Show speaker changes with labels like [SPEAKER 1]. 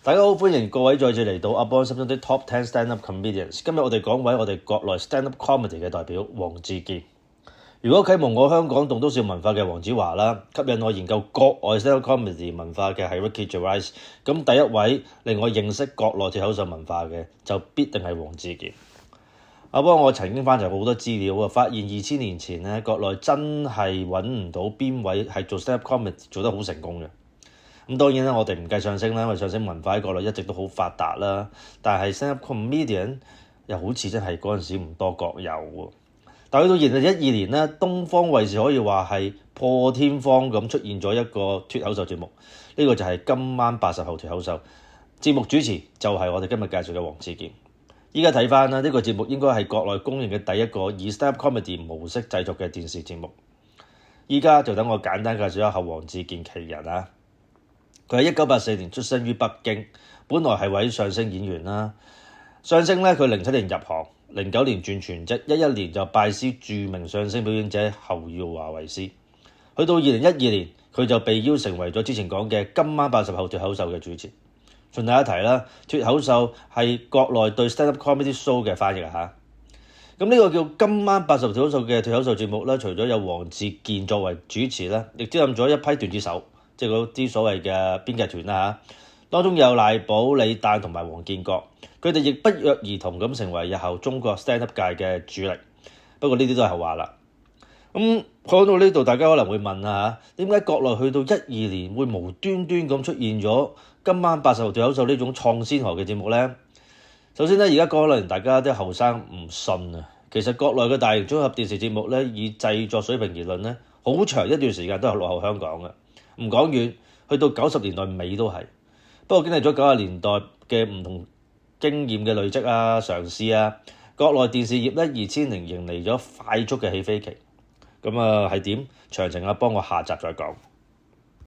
[SPEAKER 1] 大家好，歡迎各位再次嚟到阿邦心中的 Top 10 Stand-Up Comedians。今日我哋講位我哋國內 Stand-Up Comedy 嘅代表黃志健。如果啟蒙我香港棟篤笑文化嘅黃子華啦，吸引我研究國外 Stand-Up Comedy 文化嘅係 Ricky Gervais。咁第一位令我認識國內脫口秀文化嘅就必定係黃志健。阿邦我曾經翻查過好多資料啊，發現2000年前咧國內真係揾唔到邊位係做 Stand-Up Comedy 做得好成功嘅。咁當然啦，我哋唔計相聲啦，因為相聲文化喺國內一直都好發達啦。但係 stand-up comedian 又好似真係嗰陣時唔多國有喎。但去到2012年咧，東方衛視可以話係破天荒咁出現咗一個脫口秀節目，呢個就係今晚80後脫口秀。節目主持就係我哋今日介紹嘅黃志健。依家睇翻啦，呢個節目應該係國內公認嘅第一個以 stand-up comedy 模式製作嘅電視節目。依家就等我簡單介紹一下黃志健其人啊。佢喺1984年出生於北京，本來係位相聲演員啦。相聲咧，佢07年入行，09年轉全職，11年就拜師著名相聲表演者侯耀華為師。去到2012年，佢就被邀成為咗之前講嘅今晚80後脫口秀嘅主持。順帶一提啦，脫口秀係國內對 stand-up comedy show 嘅翻譯嚇。咁呢個叫今晚80後脫口秀嘅脫口秀節目咧，除咗有黃志健作為主持咧，亦招攬咗一批段子手。即係嗰啲所謂嘅編劇團啦嚇，當中有賴寶、李誕同埋黃建國，佢哋亦不約而同咁成為日後中國 stand-up 界嘅主力。不過呢啲都係後話啦。講到呢度，大家可能會問啊嚇，點解國內去到12年會無端端咁出現咗今晚80後脫口秀呢種創先河嘅節目呢？首先咧，而家可能大家啲後生唔信啊，其實國內嘅大型綜合電視節目咧，以製作水平而論咧，好長一段時間都係落後香港嘅。唔講遠，去到90年代尾都係。不過經歷咗90年代嘅唔同經驗嘅累積啊、嘗試啊，國內電視業咧2000年迎嚟咗快速嘅起飛期。咁係點？詳情幫我下集再講。